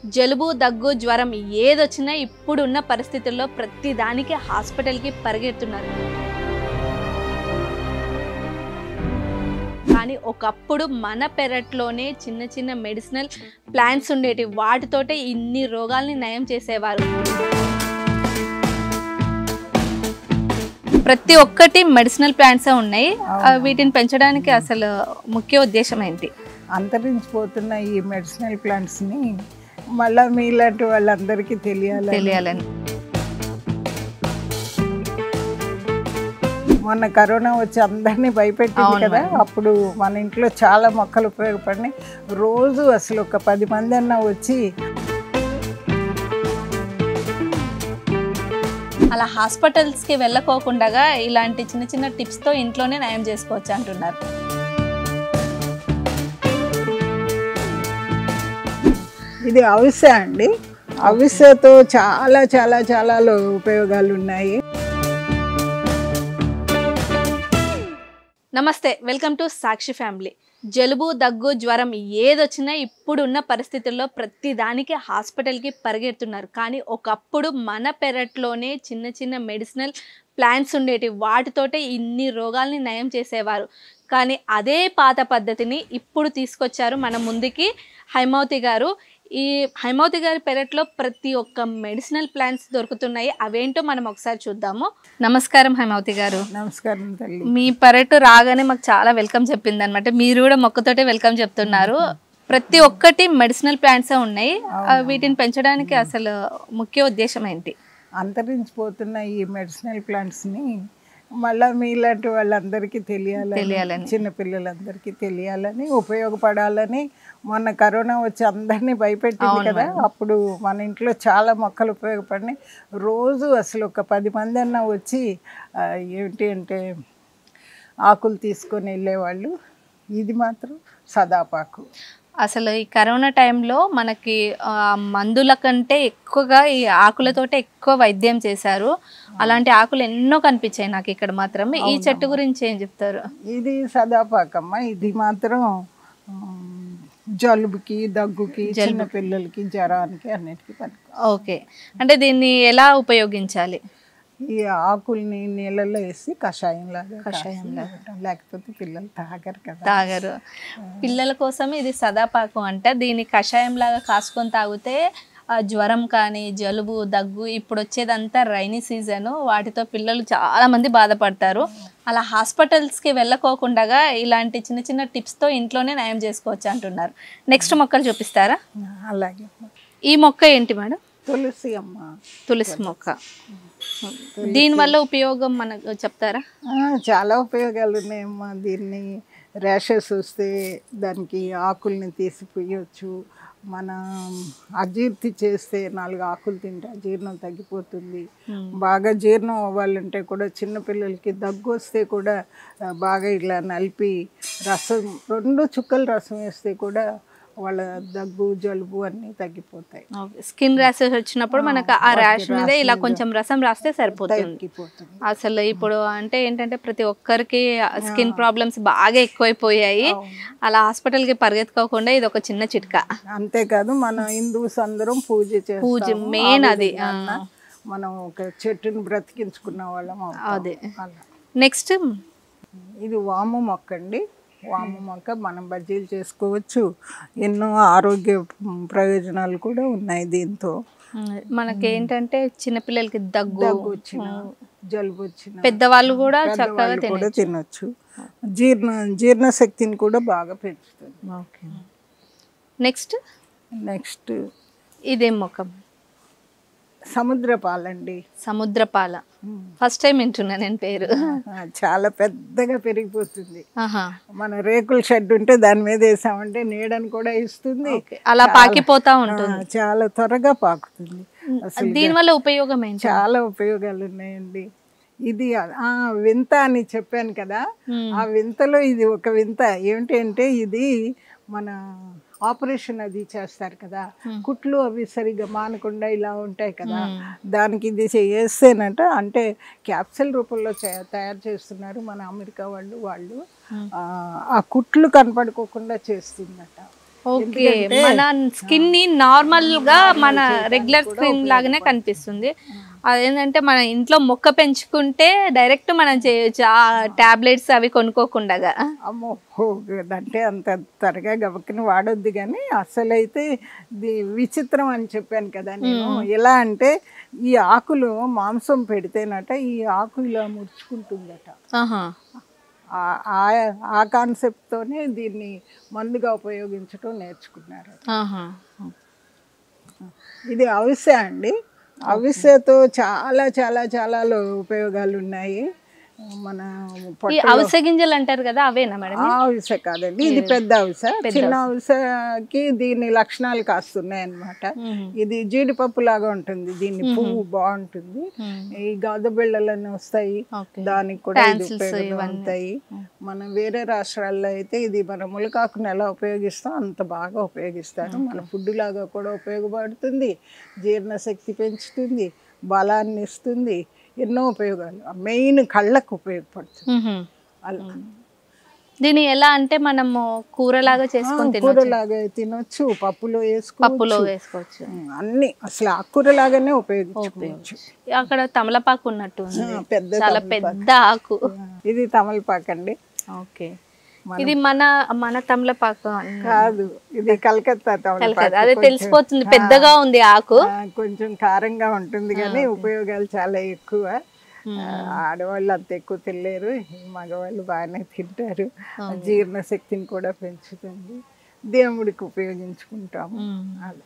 జలుబు దగ్గు జ్వరం ఏదొచ్చినా ఇప్పుడున్న పరిస్థితుల్లో ప్రతి దానికి హాస్పిటల్కి పరిగెడుతున్నారు. కానీ ఒకప్పుడు మన పెరట్లోనే చిన్న చిన్న మెడిసినల్ ప్లాంట్స్ ఉండేవి, వాటితోటే ఇన్ని రోగాల్ని నయం చేసేవారు. ప్రతి ఒక్కటి మెడిసినల్ ప్లాంట్సే ఉన్నాయి. వీటిని పెంచడానికి అసలు ముఖ్య ఉద్దేశం ఏంటి? అంతరించిపోతున్న ఈ మెడిసినల్ ప్లాంట్స్ని మళ్ళీ మీలాంటి వాళ్ళందరికీ తెలియాలని. మొన్న కరోనా వచ్చి అందరినీ భయపెట్టింది కదా, అప్పుడు మన ఇంట్లో చాలా మొక్కలు ఉపయోగపడినాయి. రోజు అసలు ఒక 10 మంది అన్నా వచ్చి అలా హాస్పిటల్స్కి వెళ్ళకోకుండా ఇలాంటి చిన్న చిన్న టిప్స్తో ఇంట్లోనే నయం చేసుకోవచ్చు అంటున్నారు. ఇది అవిసె అండి. అవిసెతో చాలా చాలా చాలా ఉపయోగాలు ఉన్నాయి. నమస్తే, వెల్కమ్ టు సాక్షి ఫ్యామిలీ. జలుబు దగ్గు జ్వరం ఏదొచ్చినా ఇప్పుడున్న పరిస్థితుల్లో ప్రతి దానికి హాస్పిటల్కి పరిగెడుతున్నారు. కానీ ఒకప్పుడు మన పెరట్లోనే చిన్న చిన్న మెడిసినల్ ప్లాంట్స్ ఉండేవి, వాటితోటే ఇన్ని రోగాల్ని నయం చేసేవారు. కానీ అదే పాత పద్ధతిని ఇప్పుడు తీసుకొచ్చారు మన ముందుకి హైమావతి గారు. ఈ హైమావతి గారి పెరట్లో ప్రతి ఒక్క మెడిసినల్ ప్లాంట్స్ దొరుకుతున్నాయి. అవేంటో మనం ఒకసారి చూద్దాము. నమస్కారం హైమావతి గారు. నమస్కారం తల్లి. మీ పెరట్ రాగానే మాకు చాలా వెల్కమ్ చెప్పింది అనమాట. మీరు కూడా మొక్కతోటే వెల్కమ్ చెప్తున్నారు. ప్రతి ఒక్కటి మెడిసినల్ ప్లాంట్సే ఉన్నాయి. వీటిని పెంచడానికి అసలు ముఖ్య ఉద్దేశం ఏంటి? అంతరించిపోతున్న ఈ మెడిసినల్ ప్లాంట్స్ని మళ్ళీ మీలాంటి వాళ్ళందరికీ తెలియాలని, చిన్నపిల్లలందరికీ తెలియాలని, ఉపయోగపడాలని. మొన్న కరోనా వచ్చి అందరినీ భయపెట్టింది కదా, అప్పుడు మన ఇంట్లో చాలా మొక్కలు ఉపయోగపడినాయి. రోజు అసలు ఒక 10 మంది అన్నా వచ్చి ఏంటి అంటే ఆకులు తీసుకొని వెళ్ళేవాళ్ళు. ఇది మాత్రం సదాపాకు. అసలు ఈ కరోనా టైంలో మనకి మందుల కంటే ఎక్కువగా ఈ ఆకులతోటే ఎక్కువ వైద్యం చేశారు. అలాంటి ఆకులు ఎన్నో కనిపించాయి నాకు ఇక్కడ మాత్రం. ఈ చెట్టు గురించి ఏం చెప్తారు? ఇది సదాపాకమ్మ. ఇది మాత్రం జలుబుకి, దగ్గుకి, చిన్న పిల్లలకి, జ్వరానికి అన్నిటికీ పనికి. ఓకే, అంటే దీన్ని ఎలా ఉపయోగించాలి? ఈ ఆకుల్ని నీళ్ళలో వేసి కషాయంలాగా, లేకపోతే పిల్లలు తాగరు. పిల్లల కోసం ఇది సదాపాకు అంట. దీన్ని కషాయంలాగా కాసుకొని తాగితే జ్వరం కానీ, జలుబు, దగ్గు, ఇప్పుడు వచ్చేదంతా రైనీ సీజను, వాటితో పిల్లలు చాలా మంది బాధపడతారు. అలా హాస్పిటల్స్కి వెళ్ళకోకుండా ఇలాంటి చిన్న చిన్న టిప్స్తో ఇంట్లోనే నయం చేసుకోవచ్చు అంటున్నారు. నెక్స్ట్ మొక్కలు చూపిస్తారా? అలాగే. ఈ మొక్క ఏంటి మేడం? తులసి అమ్మ. తులసి మొక్క. దీనివల్ల ఉపయోగం మనకు చెప్తారా? చాలా ఉపయోగాలు ఉన్నాయమ్మా. దీన్ని ర్యాషెస్ వస్తే దానికి ఆకుల్ని తీసి పొయ్యొచ్చు. మన అజీర్తి చేస్తే 4 ఆకులు తింటే అజీర్ణం తగ్గిపోతుంది. బాగా జీర్ణం అవ్వాలంటే కూడా, చిన్నపిల్లలకి దగ్గు వస్తే కూడా బాగా ఇలా నలిపి రసం 2 చుక్కలు రసం వేస్తే కూడా వాళ్ళ దగ్గు, జలుబు అన్నీ తగ్గిపోతాయి. స్కిన్ ర్యాషెస్ వచ్చినప్పుడు మనకు ఆ ర్యాష్ మీద ఇలా కొంచెం రసం రాస్తే సరిపోతుంది. అసలు ఇప్పుడు అంటే ఏంటంటే ప్రతి ఒక్కరికి స్కిన్ ప్రాబ్లమ్స్ బాగా ఎక్కువైపోయాయి. అలా హాస్పిటల్కి పరిగెత్తుకోకుండా ఇది ఒక చిన్న చిట్కా. అంతేకాదు, మన హిందూస్ అందరం పూజ మెయిన్ అది. మనం ఒక చెట్టుని బ్రతికించుకున్న వాళ్ళం. అదే. నెక్స్ట్ ఇది వాము మొక్క అండి. వాము మొక్క మనం బజ్జీలు చేసుకోవచ్చు. ఎన్నో ఆరోగ్య ప్రయోజనాలు కూడా ఉన్నాయి దీంతో. మనకి ఏంటంటే చిన్నపిల్లలకి దగ్గు వచ్చిన, జలుబు వచ్చిన, పెద్దవాళ్ళు కూడా చక్కగా తినొచ్చు. జీర్ణశక్తిని కూడా బాగా పెంచుతుంది. ఓకే. నెక్స్ట్ ఇదేం మొక్క? సముద్రపాలండి. సముద్రపాల. ఫస్ట్ టైం వింటున్నా నేను పేరు. చాలా పెద్దగా పెరిగిపోతుంది. మన రేకుల షెడ్ ఉంటే దాని మీద వేసామంటే నీడని కూడా ఇస్తుంది. అలా పాకిపోతా ఉంటుంది. చాలా త్వరగా పాకుతుంది. దీనివల్ల ఉపయోగం ఏంటి? చాలా ఉపయోగాలు ఉన్నాయండి. ఇది వింత అని చెప్పాను కదా, ఆ వింతలో ఇది ఒక వింత. ఏంటి అంటే ఇది మన ఆపరేషన్ అది చేస్తారు కదా, కుట్లు అవి సరిగ్గా మానకుండా ఇలా ఉంటాయి కదా, దానికి ఇది చేస్తేనట, అంటే క్యాప్సూల్ రూపంలో తయారు చేస్తున్నారు మన అమెరికా వాళ్ళు. ఆ కుట్లు కనపడుకోకుండా చేస్తుందట. ఓకే, మన స్కిన్ ని నార్మల్ గా మన రెగ్యులర్ స్కిన్ లాగానే కనిపిస్తుంది. అదేంటంటే మన ఇంట్లో మొక్క పెంచుకుంటే డైరెక్ట్ మనం చేయొచ్చు ఆ టాబ్లెట్స్ అవి కొనుక్కోకుండా. అమ్మో, అంటే అంత త్వరగా గబక్కని వాడొద్దు. కానీ అసలైతే విచిత్రం అని చెప్పాను కదా నేను. ఎలా అంటే ఈ ఆకులు మాంసం పెడితేనట ఈ ఆకు ఇలా ముడుచుకుంటుందట. ఆ కాన్సెప్ట్తోనే దీన్ని మందుగా ఉపయోగించడం నేర్చుకున్నారు. ఇది అవిసె అండి. అవిసెతో చాలా చాలా చాలా ఉపయోగాలు ఉన్నాయి. మన అవిసె గింజలు అంటారు కదా, అవేనా మేడం? అవిసె కాదండి, ఇది పెద్ద అవిసె. చిన్న అవిసెకి దీని లక్షణాలు కాస్తున్నాయి అన్నమాట. ఇది జీడిపప్పు లాగా ఉంటుంది, దీన్ని పువ్వు బాగుంటుంది. ఈ గాద బిళ్ళలన్నీ వస్తాయి, దానికి కూడా ఉంటాయి. మనం వేరే రాష్ట్రాల్లో అయితే ఇది మన ములకాకును ఎలా ఉపయోగిస్తాం అంత బాగా ఉపయోగిస్తారు. మన ఫుడ్ లాగా కూడా ఉపయోగపడుతుంది, జీర్ణశక్తి పెంచుతుంది, బలాన్ని ఇస్తుంది, ఎన్నో ఉపయోగాలు. మెయిన్ కళ్ళకు ఉపయోగపడుతుంది. అలా దీన్ని ఎలా అంటే మనము కూరలాగా చేసుకొని కూరలాగా తినొచ్చు, పప్పులో వేసుకోవచ్చు, అన్ని అసలు ఆకుకూరలాగానే ఉపయోగించుకోవచ్చు. అక్కడ తమలపాకు ఉన్నట్టు పెద్ద, చాలా పెద్ద ఆకు. ఇది తమలపాకు అండి. ఓకే, ఇది మన తమలపాకు కాదు, ఇది కలకత్తా తమలపాకు. అదే తెలిసిపోతుంది, పెద్దగా ఉంది ఆకు, కొంచెం కారంగా ఉంటుంది కానీ ఉపయోగాలు చాలా ఎక్కువ. ఆడవాళ్ళు అంత ఎక్కువ తినలేరు, మగవాళ్ళు బాగానే తింటారు. జీర్ణశక్తిని కూడా పెంచుతుంది, దేవుడికి ఉపయోగించుకుంటాము అలా.